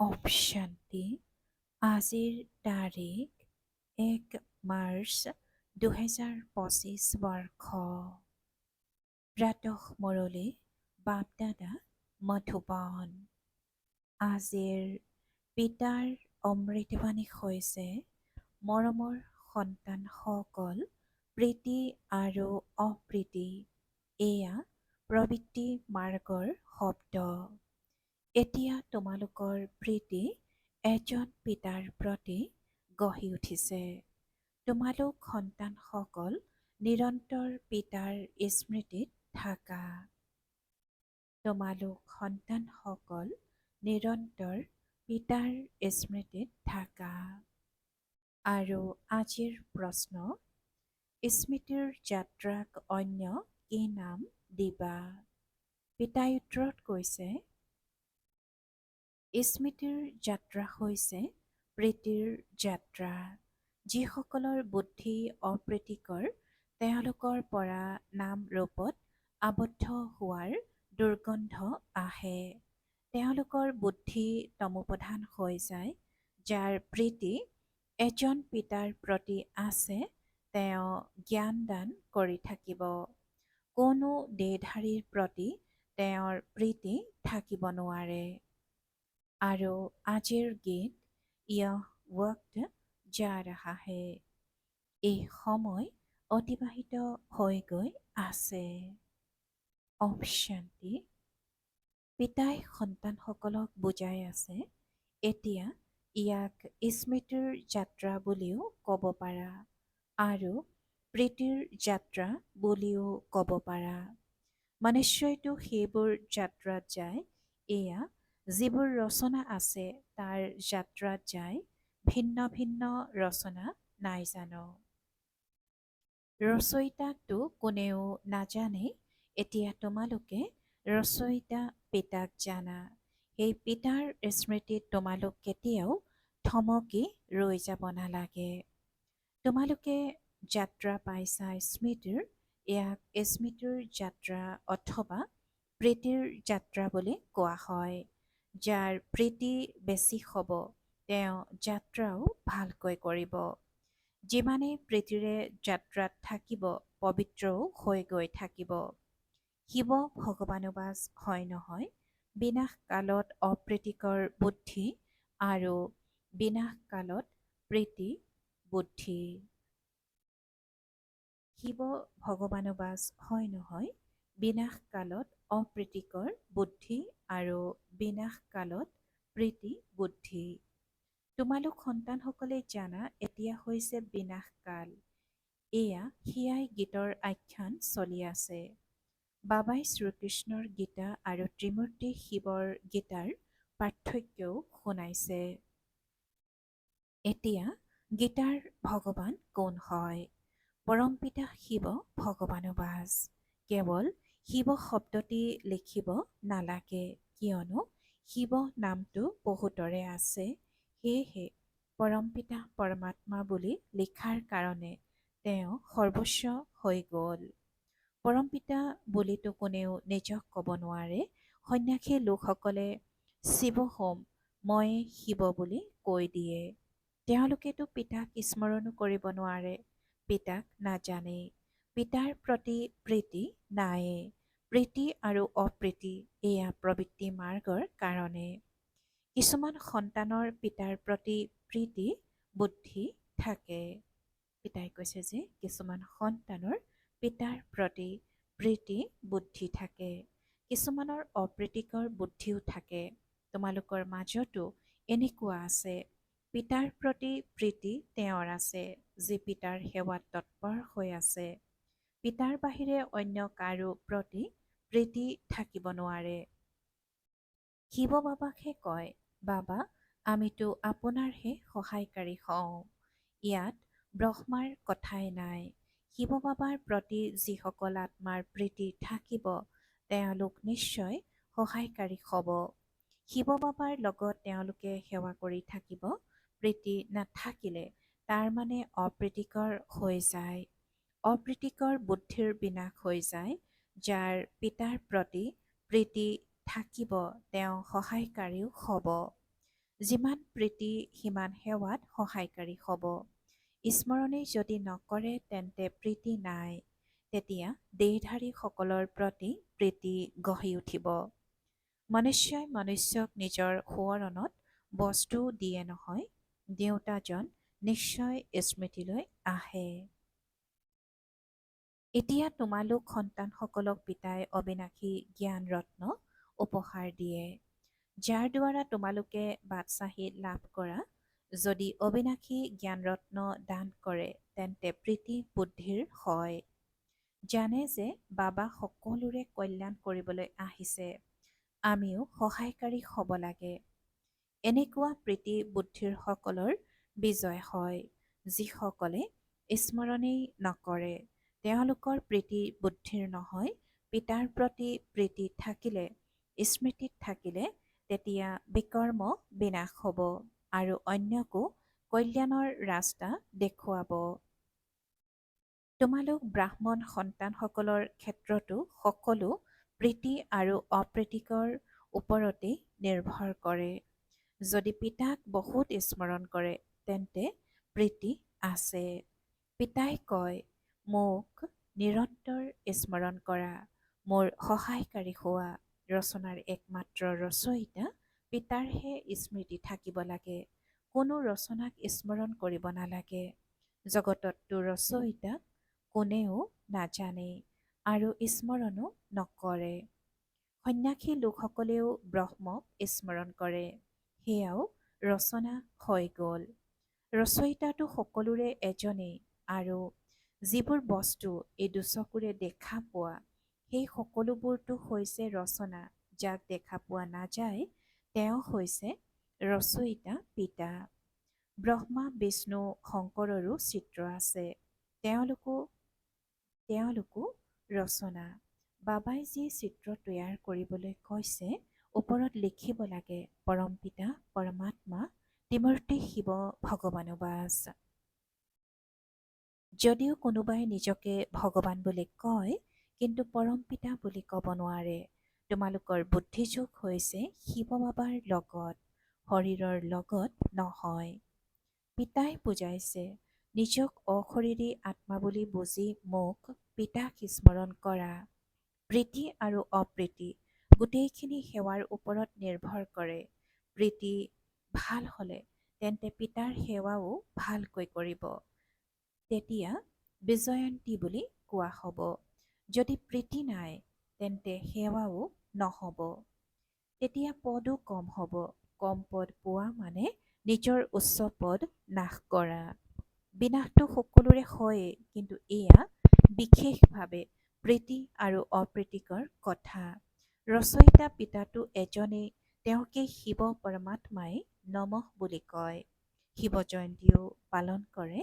অপশান্তি আজিৰ তাৰিখ 1 মাৰ্চ 2025 বৰ্ষ প্ৰাতঃ মুৰলী বাপদাদা মধুবন। আজিৰ পিতাৰ অমৃতবাণী হৈছে মৰমৰ সন্তানসকল, প্ৰীতি আৰু অপ্ৰীতি এয়া প্ৰবৃত্তি মাৰ্গৰ শব্দ। এতিয়া তোমালোকৰ প্ৰীতি এজন পিতাৰ প্ৰতি গঢ়ি উঠিছে। তোমালোক সন্তানসকল নিৰন্তৰ পিতাৰ স্মৃতিত থাকা। তোমালোক সন্তানসকল নিৰন্তৰ পিতাৰ স্মৃতিত থাকা। আৰু আজিৰ প্ৰশ্ন, স্মৃতিৰ যাত্ৰাক অন্য কি নাম দিবা? পিতাই উত্তৰত কৈছে, স্মৃতিৰ যাত্ৰা হৈছে প্ৰীতিৰ যাত্ৰা। যিসকলৰ বুদ্ধি অপ্ৰীতিকৰ তেওঁলোকৰ পৰা নাম ৰূপত আবদ্ধ হোৱাৰ দুৰ্গন্ধ আহে। তেওঁলোকৰ বুদ্ধি তমোপ্ৰধান হৈ যায়। যাৰ প্ৰীতি এজন পিতাৰ প্ৰতি আছে তেওঁ জ্ঞান দান কৰি থাকিব। কোনো দেহধাৰীৰ প্ৰতি তেওঁৰ প্ৰীতি থাকিব নোৱাৰে। আৰু আজিৰ গীত, য়হ ৱক্ত যা ৰাহা হে, এই সময় অতিবাহিত হৈ গৈ আছে। অপশান্তি পিতাই সন্তানসকলক বুজাই আছে, এতিয়া ইয়াক স্মৃতিৰ যাত্ৰা বুলিও ক'ব পাৰা আৰু প্ৰীতিৰ যাত্ৰা বুলিও ক'ব পাৰা। মনুষ্যইতো সেইবোৰ যাত্ৰাত যায়, এয়া যিবোৰ ৰচনা আছে তাৰ যাত্ৰাত যায়। ভিন্ন ভিন্ন ৰচনা নাই জানো? ৰচয়িতাকতো কোনেও নাজানে। এতিয়া তোমালোকে ৰচয়িতা পিতাক জানা। সেই পিতাৰ স্মৃতিত তোমালোক কেতিয়াও থমকি ৰৈ যাব নালাগে। তোমালোকে যাত্ৰা পাইছা স্মৃতিৰ, ইয়াক স্মৃতিৰ যাত্ৰা অথবা প্ৰীতিৰ যাত্ৰা বুলি কোৱা হয়। যাৰ প্ৰীতি বেছি হ'ব তেওঁ যাত্ৰাও ভালকৈ কৰিব। যিমানে প্ৰীতিৰে যাত্ৰাত থাকিব পবিত্ৰও হৈ গৈ থাকিব। শিৱ ভগৱানোবাজ হয় নহয়, বিনাশ কালত অপ্ৰীতিকৰ বুদ্ধি আৰু বিনাশ কালত প্ৰীতি বুদ্ধি। শিৱ ভগৱানোবাজ হয় নহয়, বিনাশ কালত অপ্ৰীতিকৰ বুদ্ধি আৰু বিনাশ কালত প্ৰীতি বুদ্ধি। তোমালোক সন্তানসকলে জানা এতিয়া হৈছে বিনাশ কাল। এয়া সিয়াই গীতৰ আখ্যান চলি আছে। বাবাই শ্ৰীকৃষ্ণৰ গীতা আৰু ত্ৰিমূৰ্তি শিৱৰ গীতাৰ পাৰ্থক্যও শুনাইছে। এতিয়া গীতাৰ ভগৱান কোন হয়? পৰমপিতা শিৱ ভগৱানোবাজ। কেৱল শিৱ শব্দটি লিখিব নালাগে, কিয়নো শিৱ নামটো বহুতৰে আছে। সেয়েহে পৰমপিতা পৰমাত্মা বুলি লিখাৰ কাৰণে তেওঁ সৰ্বস্ব হৈ গ'ল। পৰমপিতা বুলিতো কোনেও নিজক ক'ব নোৱাৰে। সন্ন্যাসী লোকসকলে শিৱ হোম, মই শিৱ বুলি কৈ দিয়ে। তেওঁলোকেতো পিতাক স্মৰণো কৰিব নোৱাৰে, পিতাক নাজানে। পিতাৰ প্ৰতি প্ৰীতি নায়ে। প্ৰীতি আৰু অপ্ৰীতি এয়া প্ৰবৃত্তি মাৰ্গৰ কাৰণে। কিছুমান সন্তানৰ পিতাৰ প্ৰতি প্ৰীতি বুদ্ধি থাকে। পিতাই কৈছে যে কিছুমান সন্তানৰ পিতাৰ প্ৰতি প্ৰীতি বুদ্ধি থাকে। কিছুমানৰ অপ্ৰীতিকৰ বুদ্ধিও থাকে। তোমালোকৰ মাজতো এনেকুৱা আছে। পিতাৰ প্ৰতি প্ৰীতি তেওঁৰ আছে, যি পিতাৰ সেৱাত তৎপৰ হৈ আছে। পিতাৰ বাহিৰে অন্য কাৰো প্ৰতি প্ৰীতি থাকিব নোৱাৰে। শিৱ বাবাকহে কয়, বাবা আমিতো আপোনাৰহে সহায়কাৰী হওঁ। ইয়াত ব্ৰহ্মাৰ কথাই নাই। শিৱ বাবাৰ প্ৰতি যিসকল আত্মাৰ প্ৰীতি থাকিব তেওঁলোক নিশ্চয় সহায়কাৰী হ'ব। শিৱ বাবাৰ লগত তেওঁলোকে সেৱা কৰি থাকিব। প্ৰীতি নাথাকিলে তাৰ মানে অপ্ৰীতিকৰ হৈ যায়। অপ্ৰীতিকৰ বুদ্ধিৰ বিনাশ হৈ যায়। যাৰ পিতাৰ প্ৰতি প্ৰীতি থাকিব তেওঁ সহায়কাৰীও হ'ব। যিমান প্ৰীতি সিমান সেৱাত সহায়কাৰী হ'ব। স্মৰণেই যদি নকৰে তেন্তে প্ৰীতি নাই। তেতিয়া দেহধাৰীসকলৰ প্ৰতি প্ৰীতি গঢ়ি উঠিব। মনুষ্যই মনুষ্যক নিজৰ সোঁৱৰণত বস্তু দিয়ে নহয়, দেউতাজন নিশ্চয় স্মৃতিলৈ আহে। এতিয়া তোমালোক সন্তানসকলক পিতাই অবিনাশী জ্ঞান ৰত্ন উপহাৰ দিয়ে, যাৰ দ্বাৰা তোমালোকে বাদশ্বাহী লাভ কৰা। যদি অবিনাশী জ্ঞানৰত্ন দান কৰে তেন্তে প্ৰীতি বুদ্ধিৰ হয়। জানে যে বাবা সকলোৰে কল্যাণ কৰিবলৈ আহিছে, আমিও সহায়কাৰী হ'ব লাগে। এনেকুৱা প্ৰীতি বুদ্ধিৰ সকলৰ বিজয় হয়। যিসকলে স্মৰণেই নকৰে তেওঁলোকৰ প্ৰীতি বুদ্ধিৰ নহয়। পিতাৰ প্ৰতি প্ৰীতি থাকিলে, স্মৃতিত থাকিলে তেতিয়া বিকৰ্ম বিনাশ হ'ব আৰু অন্যকো কল্যাণৰ ৰাস্তা দেখুৱাব। তোমালোক ব্ৰাহ্মণ সন্তানসকলৰ ক্ষেত্ৰতো সকলো প্ৰীতি আৰু অপ্ৰীতিকৰ ওপৰতেই নিৰ্ভৰ কৰে। যদি পিতাক বহুত স্মৰণ কৰে তেন্তে প্ৰীতি আছে। পিতাই কয়, মোক নিৰন্তৰ স্মৰণ কৰা, মোৰ সহায়কাৰী হোৱা। ৰচনাৰ একমাত্ৰ ৰচয়িতা পিতাৰহে স্মৃতি থাকিব লাগে। কোনো ৰচনাক স্মৰণ কৰিব নালাগে। জগতততো ৰচয়িতাক কোনেও নাজানে আৰু স্মৰণো নকৰে। সন্ন্যাসী লোকসকলেও ব্ৰহ্মক স্মৰণ কৰে, সেয়াও ৰচনা হৈ গ'ল। ৰচয়িতাটো সকলোৰে এজনেই আৰু যিবোৰ বস্তু এই দুচকুৰে দেখা পোৱা সেই সকলোবোৰতো হৈছে ৰচনা। যাক দেখা পোৱা নাযায় তেওঁ হৈছে ৰচয়িতা পিতা। ব্ৰহ্মা বিষ্ণু শংকৰৰো চিত্ৰ আছে, তেওঁলোকো ৰচনা। বাবাই যি চিত্ৰ তৈয়াৰ কৰিবলৈ কৈছে ওপৰত লিখিব লাগে, পৰমপিতা পৰমাত্মা ত্ৰিমূৰ্তি শিৱ ভগৱানুবাস। যদিও কোনোবাই নিজকে ভগৱান বুলি কয় কিন্তু পৰমপিতা বুলি ক'ব নোৱাৰে। তোমালোকৰ বুদ্ধিযোগ হৈছে শিৱ বাবাৰ লগত, শৰীৰৰ লগত নহয়। পিতাই বুজাইছে, নিজক অশৰীৰী আত্মা বুলি বুজি মোক পিতাক স্মৰণ কৰা। প্ৰীতি আৰু অপ্ৰীতি গোটেইখিনি সেৱাৰ ওপৰত নিৰ্ভৰ কৰে। প্ৰীতি ভাল হ'লে তেন্তে পিতাৰ সেৱাও ভালকৈ কৰিব, তেতিয়া বিজয়ন্তী বুলি কোৱা হ'ব। যদি প্ৰীতি নাই তেন্তে সেৱাও নহ'ব, তেতিয়া পদো কম হ'ব। কম পদ পোৱা মানে নিজৰ উচ্চ পদ নাশ কৰা। বিনাশটো সকলোৰে হয়েই, কিন্তু এয়া বিশেষভাৱে প্ৰীতি আৰু অপ্ৰীতিকৰ কথা। ৰচয়িতা পিতাটো এজনেই, তেওঁকে শিৱ পৰমাত্মাই নমঃ বুলি কয়। শিৱ জয়ন্তীও পালন কৰে,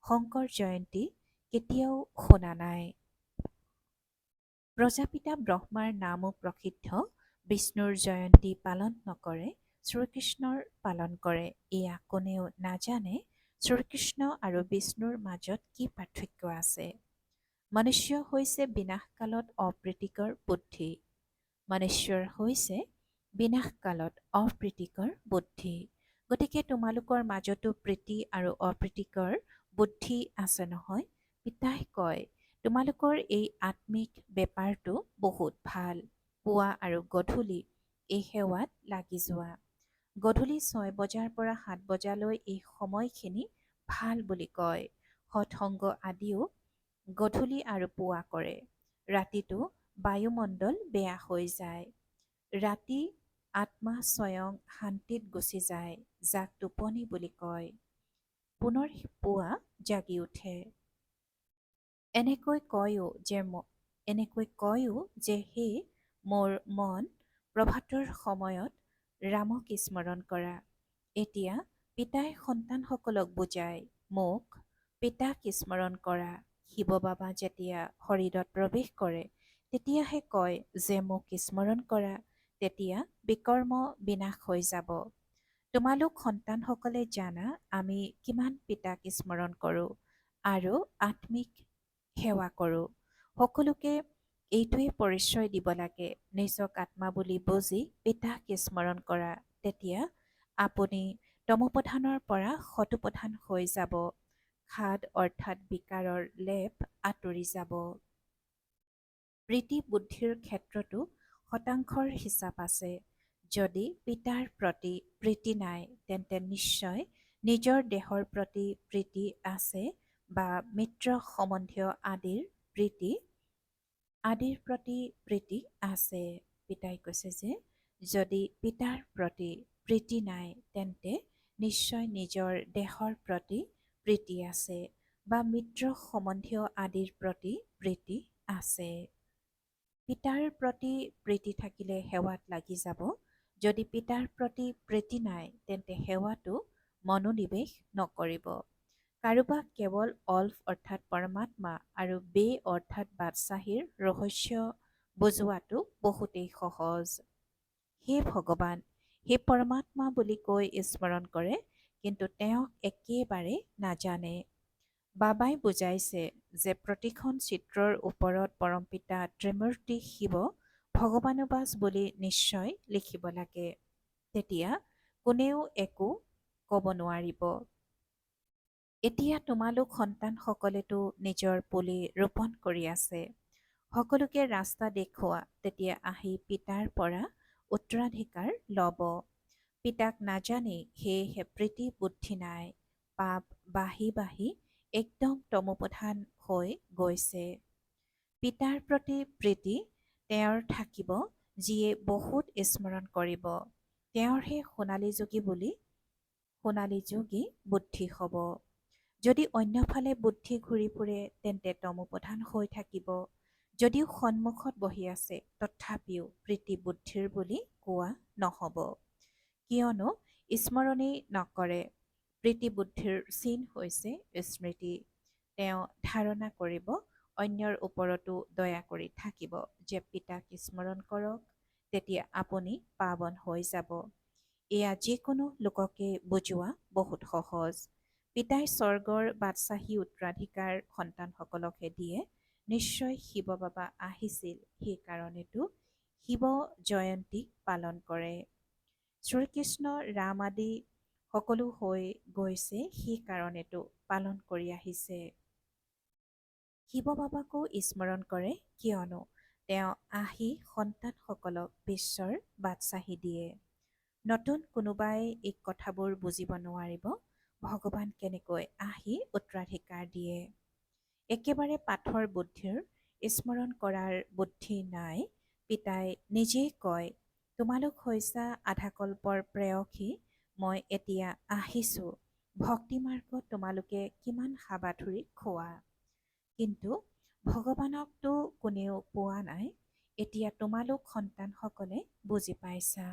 শংকৰ জয়ন্তী কেতিয়াও শুনা নাই। প্ৰজাপিতা ব্ৰহ্মাৰ নামো প্ৰসিদ্ধ। বিষ্ণুৰ জয়ন্তী পালন নকৰে, শ্ৰীকৃষ্ণৰ পালন কৰে। এয়া কোনেও নাজানে শ্ৰীকৃষ্ণ আৰু বিষ্ণুৰ মাজত কি পাৰ্থক্য আছে। মনুষ্য হৈছে বিনাশকালত অপ্ৰীতিকৰ বুদ্ধি। মনুষ্যৰ হৈছে বিনাশকালত অপ্ৰীতিকৰ বুদ্ধি। গতিকে তোমালোকৰ মাজতো প্ৰীতি আৰু অপ্ৰীতিকৰ বুদ্ধি আছে নহয়। পিতাই কয়, তোমালোকৰ এই আত্মিক বেপাৰটো বহুত ভাল। পুৱা আৰু গধূলি এই সেৱাত লাগি যোৱা। গধূলি ৬ বজাৰ পৰা ৭ বজালৈ এই সময়খিনি ভাল বুলি কয়। সৎসংগ আদিও গধূলি আৰু পুৱা কৰে। ৰাতিটো বায়ুমণ্ডল বেয়া হৈ যায়। ৰাতি আত্মা স্বয়ং শান্তিত গুচি যায়, যাক টোপনি বুলি কয়। পুনৰ পুৱা জাগি উঠে। এনেকৈ কয়ও যে হে মোৰ মন, প্ৰভাতৰ সময়ত ৰামক স্মৰণ কৰা। এতিয়া পিতাই সন্তানসকলক বুজায়, মোক পিতাক স্মৰণ কৰা। শিৱ বাবা যেতিয়া শৰীৰত প্ৰৱেশ কৰে তেতিয়াহে কয় যে মোক স্মৰণ কৰা, তেতিয়া বিকৰ্ম বিনাশ হৈ যাব। তোমালোক সন্তানসকলে জানা আমি কিমান পিতাক স্মৰণ কৰোঁ আৰু আত্মিক সেৱা কৰোঁ। সকলোকে এইটোৱে পৰিচয় দিব লাগে, নিজক আত্মা বুলি বুজি পিতাক স্মৰণ কৰা, তেতিয়া আপুনি তমোপ্ৰধানৰ পৰা শতোপ্ৰধান হৈ যাব। খাদ অৰ্থাৎ বিকাৰৰ লেপ আঁতৰি যাব। প্ৰীতি বুদ্ধিৰ ক্ষেত্ৰতো শতাংশৰ হিচাপ আছে। যদি পিতাৰ প্ৰতি প্ৰীতি নাই তেন্তে নিশ্চয় নিজৰ দেহৰ প্ৰতি প্ৰীতি আছে বা মিত্ৰ সম্বন্ধীয় আদিৰ প্ৰতি প্ৰীতি আছে। পিতাই কৈছে যে যদি পিতাৰ প্ৰতি প্ৰীতি নাই তেন্তে নিশ্চয় নিজৰ দেহৰ প্ৰতি প্ৰীতি আছে বা মিত্ৰ সম্বন্ধীয় আদিৰ প্ৰতি প্ৰীতি আছে। পিতাৰ প্ৰতি প্ৰীতি থাকিলে সেৱাত লাগি যাব। যদি পিতাৰ প্ৰতি প্ৰীতি নাই তেন্তে সেৱাটো মনোনিৱেশ নকৰিব। কাৰোবাক কেৱল অল্ফ অৰ্থাৎ পৰমাত্মা আৰু বে অৰ্থাৎ বাদশ্বাহীৰ ৰহস্য বুজোৱাটো বহুতেই সহজ। হে ভগৱান, হে পৰমাত্মা বুলি কৈ স্মৰণ কৰে, কিন্তু তেওঁক একেবাৰে নাজানে। বাবাই বুজাইছে যে প্ৰতিখন চিত্ৰৰ ওপৰত পৰমপিতা ত্ৰিমূৰ্তি শিৱ ভগৱানুবাস বুলি নিশ্চয় লিখিব লাগে। তেতিয়া কোনেও একো ক'ব নোৱাৰিব। এতিয়া তোমালোক সন্তানসকলেতো নিজৰ পুলি ৰোপণ কৰি আছে। সকলোকে ৰাস্তা দেখুওৱা, তেতিয়া আহি পিতাৰ পৰা উত্তৰাধিকাৰ ল'ব। পিতাক নাজানি সেয়েহে প্ৰীতি বুদ্ধি নাই। পাপ বাঢ়ি বাঢ়ি একদম তমোপ্ৰধান হৈ গৈছে। পিতাৰ প্ৰতি প্ৰীতি তেওঁৰ থাকিব, যিয়ে বহুত স্মৰণ কৰিব। তেওঁৰহে সোণালী যোগী বুদ্ধি হ'ব। যদি অন্যফালে বুদ্ধি ঘূৰি ফুৰে তেন্তে তমোপ্ৰধান হৈ থাকিব। যদিও সন্মুখত বহি আছে তথাপিও প্ৰীতি বুদ্ধিৰ বুলি কোৱা নহ'ব। কিয়নো স্মৰণেই নকৰে। প্ৰীতি বুদ্ধিৰ চিন হৈছে স্মৃতি। তেওঁ ধাৰণা কৰিব, অন্যৰ ওপৰতো দয়া কৰি থাকিব যে পিতাক স্মৰণ কৰক, তেতিয়া আপুনি পাৱন হৈ যাব। এয়া যিকোনো লোককে বুজোৱা বহুত সহজ। পিতাই স্বৰ্গৰ বাদশ্বাহী উত্তৰাধিকাৰ সন্তানসকলকহে দিয়ে। নিশ্চয় শিৱ বাবা আহিছিল, সেইকাৰণেতো শিৱ জয়ন্তী পালন কৰে। শ্ৰীকৃষ্ণ ৰাম আদি সকলো হৈ গৈছে, সেইকাৰণেতো পালন কৰি আহিছে। শিৱ বাবাকো স্মৰণ কৰে, কিয়নো তেওঁ আহি সন্তানসকলক বিশ্বৰ বাদশ্বাহী দিয়ে। নতুন কোনোবাই এই কথাবোৰ বুজিব নোৱাৰিব, ভগৱান কেনেকৈ আহি উত্তৰাধিকাৰ দিয়ে। একেবাৰে পাথৰ বুদ্ধিৰ স্মৰণ কৰাৰ বুদ্ধি নাই। পিতাই নিজেই কয়, তোমালোক হৈছা আধাকল্পৰ প্ৰেয়সী, মই এতিয়া আহিছোঁ। ভক্তি মাৰ্গত তোমালোকে কিমান হাবাথুৰি খোৱা, কিন্তু ভগৱানকতো কোনেও পোৱা নাই। এতিয়া তোমালোক সন্তানসকলে বুজি পাইছা।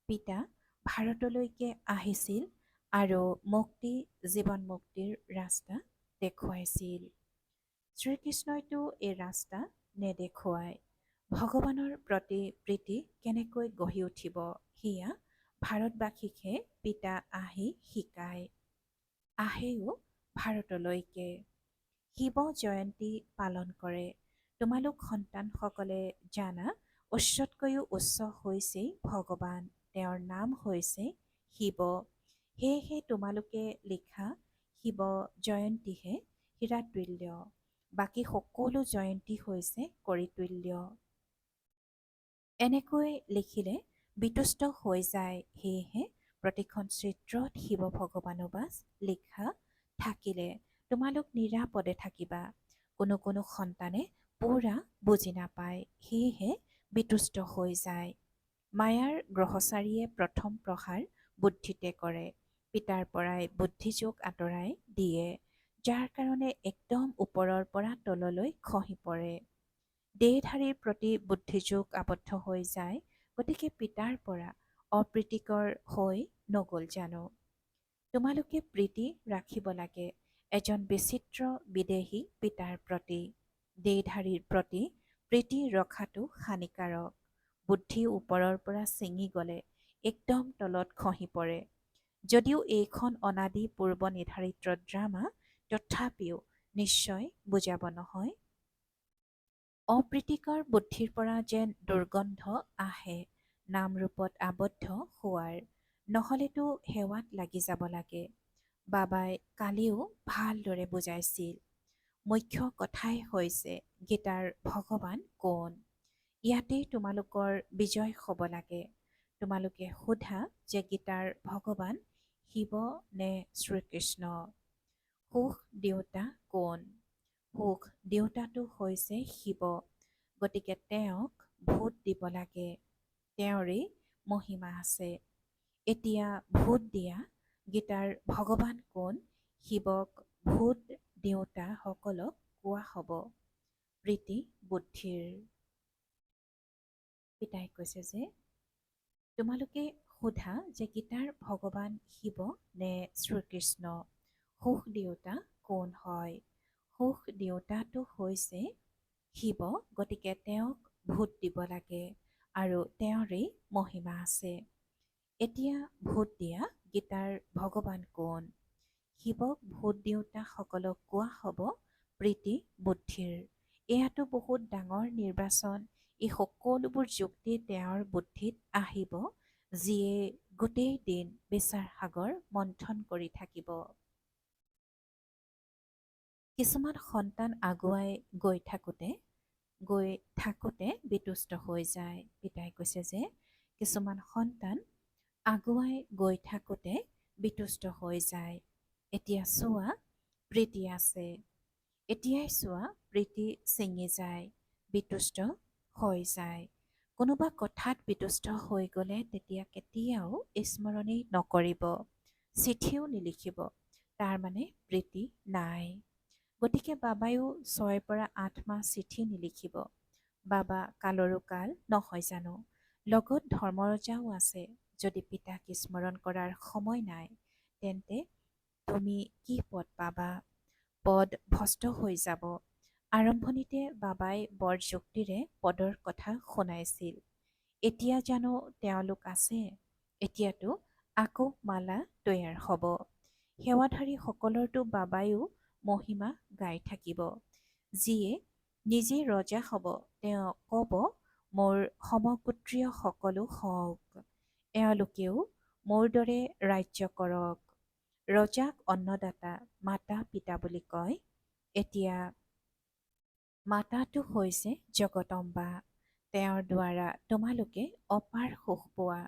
পিতা ভাৰতলৈকে আহিছিল আৰু জীৱন মুক্তিৰ ৰাস্তা দেখুৱাইছিল। শ্ৰীকৃষ্ণইতো এই ৰাস্তা নেদেখুৱায়। ভগৱানৰ প্ৰতি প্ৰীতি কেনেকৈ গঢ়ি উঠিব, সেয়া ভাৰতবাসীকহে পিতা আহি শিকায়। আহেও ভাৰতলৈকে। শিৱ জয়ন্তী পালন কৰে। তোমালোক সন্তানসকলে জানা, উচ্চতকৈও উচ্চ হৈছেই ভগৱান, তেওঁৰ নাম হৈছে শিৱ। সেয়েহে তোমালোকে লিখা শিৱ জয়ন্তীহে হীৰাতুল্য, বাকী সকলো জয়ন্তী হৈছে কৰিতুল্য। এনেকৈ লিখিলে বিতুষ্ট হৈ যায়। সেয়েহে প্ৰতিখন চিত্ৰত শিৱ ভগৱানুবাস লিখা থাকিলে তোমালোক নিৰাপদে থাকিবা। কোনো সন্তানে পুৰা বুজি নাপায়, সেয়েহে বিতুষ্ট হৈ যায়। মায়াৰ গ্ৰহচাৰীয়ে প্ৰথম প্ৰহাৰ বুদ্ধিতে কৰে। পিতাৰ পৰাই বুদ্ধিযোগ আঁতৰাই দিয়ে, যাৰ কাৰণে একদম ওপৰৰ পৰা তললৈ খহি পৰে। দেহধাৰীৰ প্ৰতি বুদ্ধিযোগ আবদ্ধ হৈ যায়, গতিকে পিতাৰ পৰা অপ্ৰীতিকৰ হৈ নগ'ল জানো। তোমালোকে প্ৰীতি ৰাখিব লাগে এজন বিচিত্ৰ বিদেহী পিতাৰ প্ৰতি। দেহধাৰীৰ প্ৰতি প্ৰীতি ৰখাটো হানিকাৰক। বুদ্ধি ওপৰৰ পৰা ছিঙি গ'লে একদম তলত খহি পৰে। যদিও এইখন অনাদি পূৰ্ব নিৰ্ধাৰিত ড্ৰামা, তথাপিও নিশ্চয় বুজাব নহয়। অপ্ৰীতিকৰ বুদ্ধিৰ পৰা যেন দুৰ্গন্ধ আহে, নামৰূপত আবদ্ধ হোৱাৰ। নহ'লেতো সেৱাত লাগি যাব লাগে। বাবাই কালিও ভালদৰে বুজাইছিল। মুখ্য কথাই হৈছে গীতাৰ ভগৱান কোন। ইয়াতেই তোমালোকৰ বিজয় হ'ব লাগে। তোমালোকে সোধা যে গীতাৰ ভগৱান শিৱ নে শ্ৰীকৃষ্ণ। সুখ দেউতা কোন? সুখ দেউতাটো হৈছে শিৱ। গতিকে তেওঁক ভোট দিব লাগে। তেওঁৰেই মহিমা আছে। এতিয়া ভোট দিয়া গীতাৰ ভগৱান কোন শিৱক ভোট দেউতাসকলক কোৱা হ'ব প্ৰীতি বুদ্ধিৰ। পিতাই কৈছে যে তোমালোকে সোধা যে গীতাৰ ভগৱান শিৱ নে শ্ৰীকৃষ্ণ। সুখ দেউতা কোন হয়? সুখ দেউতাটো হৈছে শিৱ। গতিকে তেওঁক ভোট দিব লাগে আৰু তেওঁৰেই মহিমা আছে। এতিয়া ভোট দিয়া গীতাৰ ভগৱান কোন? শিৱক ভোট দেউতাসকলক কোৱা হ'ব প্ৰীতি বুদ্ধিৰ। এয়াতো বহুত ডাঙৰ নিৰ্বাচন। এই সকলোবোৰ যুক্তি তেওঁৰ বুদ্ধিত আহিব, যিয়ে গোটেই দিন বিচাৰ সাগৰ মন্থন কৰি থাকিব। কিছুমান সন্তান আগুৱাই গৈ থাকোঁতে বিতুষ্ট হৈ যায়। পিতাই কৈছে যে কিছুমান সন্তান আগুৱাই গৈ থাকোঁতে বিতুষ্ট হৈ যায়। এতিয়া চোৱা প্ৰীতি আছে। এতিয়াই চোৱা প্ৰীতি ছিঙি যায়, বিতুষ্ট হৈ যায়। কোনোবা কথাত বিতুষ্ট হৈ গ'লে তেতিয়া কেতিয়াও স্মৰণেই নকৰিব, চিঠিও নিলিখিব। তাৰ মানে প্ৰীতি নাই। গতিকে বাবাইও 6 পৰা 8 মাহ চিঠি নিলিখিব। বাবা কালৰো কাল নহয় জানো? লগত ধৰ্মৰজাও আছে। যদি পিতাক স্মৰণ কৰাৰ সময় নাই, তেন্তে তুমি কি পদ পাবা? পদ ভস্ত হৈ যাব। আৰম্ভণিতে বাবাই বৰ যুক্তিৰে পদৰ কথা শুনাইছিল। এতিয়া জানো তেওঁলোক আছে? এতিয়াতো আকৌ মালা তৈয়াৰ হ'ব। সেৱাধাৰী সকলৰতো বাবাইও মহিমা গাই থাকিব। যিয়ে নিজে ৰজা হ'ব, তেওঁ ক'ব মোৰ সমগোত্ৰীয় সকলো হওক। এওঁলোকেও মোৰ দৰে ৰাজ্য কৰক। ৰজাক অন্নদাতা, মাতা পিতা বুলি কয়। এতিয়া মাতাটো হৈছে জগদম্বা। তেওঁৰ দ্বাৰা তোমালোকে অপাৰ সুখ পোৱা।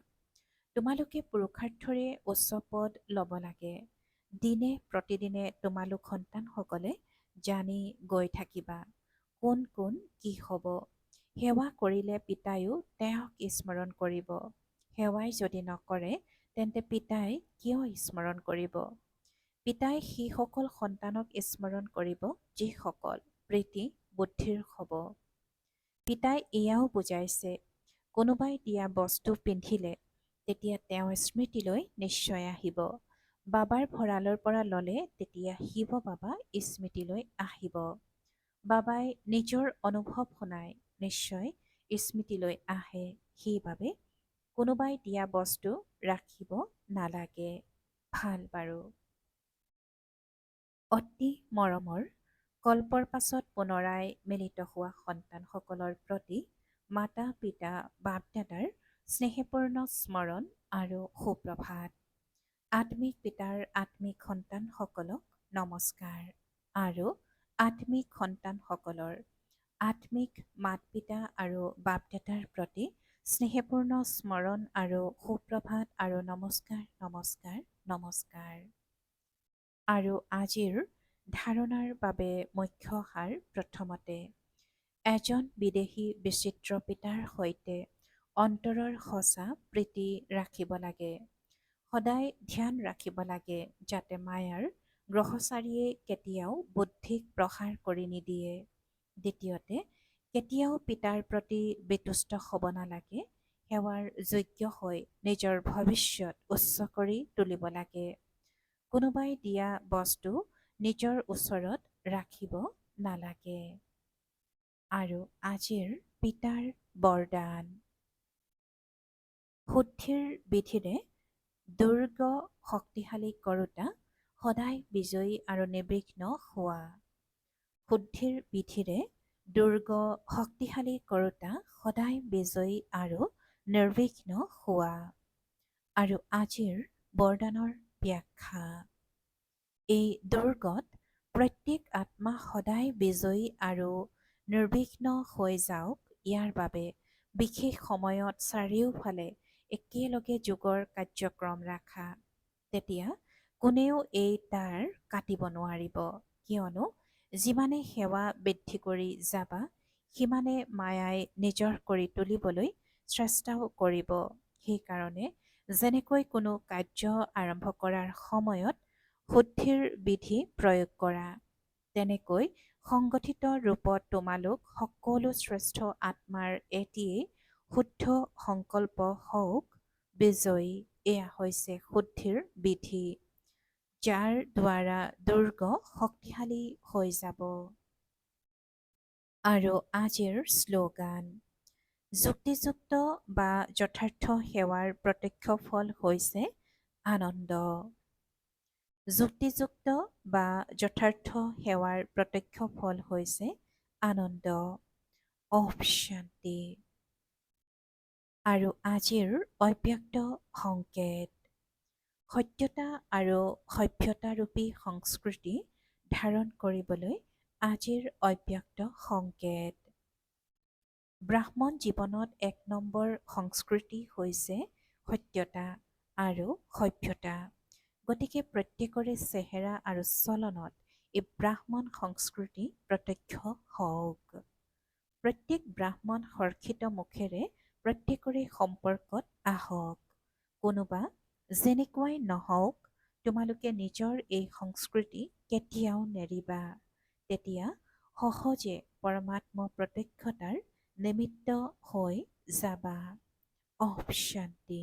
তোমালোকে পুৰুষাৰ্থৰে উচ্চ পদ ল'ব লাগে। দিনে প্ৰতিদিনে তোমালোক সন্তানসকলে জানি গৈ থাকিবা কোন কোন কি হ'ব। সেৱা কৰিলে পিতায়ো তেওঁক স্মৰণ কৰিব। সেৱাই যদি নকৰে, তেন্তে পিতাই কিয় স্মৰণ কৰিব? পিতাই সেইসকল সন্তানক স্মৰণ কৰিব যিসকল প্ৰীতি বুদ্ধিৰ হ'ব। পিতাই এয়াও বুজাইছে, কোনোবাই দিয়া বস্তু পিন্ধিলে তেতিয়া তেওঁ স্মৃতিলৈ নিশ্চয় আহিব। বাবাৰ ভঁৰালৰ পৰা ল'লে তেতিয়া শিৱ বাবা স্মৃতিলৈ আহিব। বাবাই নিজৰ অনুভৱ শুনাই নিশ্চয় স্মৃতিলৈ আহে। সেইবাবে কোনোবাই দিয়া বস্তু ৰাখিব নালাগে। ভাল বাৰু। অতি মৰমৰ কল্পৰ পাছত পুনৰাই মিলিত হোৱা সন্তানসকলৰ প্ৰতি মাতা পিতা বাপ দাদাৰ স্নেহপূৰ্ণ স্মৰণ আৰু সুপ্ৰভাত। আত্মিক পিতাৰ আত্মিক সন্তানসকলক নমস্কাৰ আৰু আত্মিক সন্তানসকলৰ আত্মিক মাত পিতা আৰু বাপ দাদাৰ প্ৰতি স্নেহপূৰ্ণ স্মৰণ আৰু সুপ্ৰভাত আৰু নমস্কাৰ নমস্কাৰ নমস্কাৰ। আৰু আজিৰ ধাৰণাৰ বাবে মুখ্য সাৰ প্ৰথমতে, এজন বিদেশী বিচিত্ৰ পিতাৰ সৈতে অন্তৰৰ সঁচা প্ৰীতি ৰাখিব লাগে। সদায় ধ্যান ৰাখিব লাগে যাতে মায়াৰ গ্ৰহচাৰীয়ে কেতিয়াও বুদ্ধিক প্ৰসাৰ কৰি নিদিয়ে। দ্বিতীয়তে, কেতিয়াও পিতাৰ প্ৰতি বিতুষ্ট হ'ব নালাগে। সেৱাৰ যোগ্য হৈ নিজৰ ভৱিষ্যত উচ্চ কৰি তুলিব লাগে। কোনোবাই দিয়া বস্তু নিজৰ ওচৰত ৰাখিব নালাগে। আৰু আজিৰ পিতাৰ বৰদান, শুদ্ধিৰ বিধিৰে দুৰ্গ শক্তিশালী কৰোঁতা সদায় বিজয়ী আৰু নিৰ্বিঘ্ন হোৱা। শুদ্ধিৰ বিধিৰে দুৰ্গ শক্তিশালী কৰোঁতা সদায় বিজয়ী আৰু নিৰ্বিঘ্ন হোৱা। আৰু আজিৰ বৰদানৰ ব্যাখ্যা। এই দুৰ্গত প্ৰত্যেক আত্মা সদায় বিজয়ী আৰু নিৰ্বিঘ্ন হৈ যাওক ইয়াৰ বাবে বিশেষ সময়ত চাৰিওফালে একেলগে যোগৰ কাৰ্যক্ৰম ৰাখা। তেতিয়া কোনেও এই তাঁৰ কাটিব নোৱাৰিব, কিয়নো যিমানে সেৱা বৃদ্ধি কৰি যাবা সিমানে মায়াই নিজৰ কৰি তুলিবলৈ চেষ্টাও কৰিব। সেইকাৰণে যেনেকৈ কোনো কাৰ্য আৰম্ভ কৰাৰ সময়ত শুদ্ধিৰ বিধি প্ৰয়োগ কৰা, তেনেকৈ সংগঠিত ৰূপত তোমালোক সকলো শ্ৰেষ্ঠ আত্মাৰ এটিয়েই শুদ্ধ সংকল্প হওক বিজয়ী। এয়া হৈছে শুদ্ধিৰ বিধি, যাৰ দ্বাৰা দুৰ্গ শক্তিশালী হৈ যাব। আৰু আজিৰ শ্লোগান। যুক্তিযুক্ত বা যথাৰ্থ সেৱাৰ প্ৰত্যক্ষ ফল হৈছে আনন্দ। যুক্তিযুক্ত বা যথাৰ্থ সেৱাৰ প্ৰত্যক্ষ ফল হৈছে আনন্দ। শান্তি। আৰু আজিৰ অব্যক্ত সংকেত। সত্যতা আৰু সভ্যতাৰূপী সংস্কৃতি ধাৰণ কৰিবলৈ আজিৰ অব্যক্ত সংকেত। ব্ৰাহ্মণ জীৱনত ১ নম্বৰ সংস্কৃতি হৈছে সত্যতা আৰু সভ্যতা। গতিকে প্ৰত্যেকৰে চেহেৰা আৰু চলনত এই ব্ৰাহ্মণ সংস্কৃতি প্ৰত্যক্ষ হওক। প্ৰত্যেক ব্ৰাহ্মণ হৰ্ষিত মুখেৰে প্ৰত্যেকৰে সম্পৰ্কত আহক। কোনোবা যেনেকুৱাই নহওক তোমালোকে নিজৰ এই সংস্কৃতি কেতিয়াও নেৰিবা। তেতিয়া সহজে পৰমাত্ম প্ৰত্যক্ষতাৰ নিমিত্ত হৈ যাবা। শান্তি।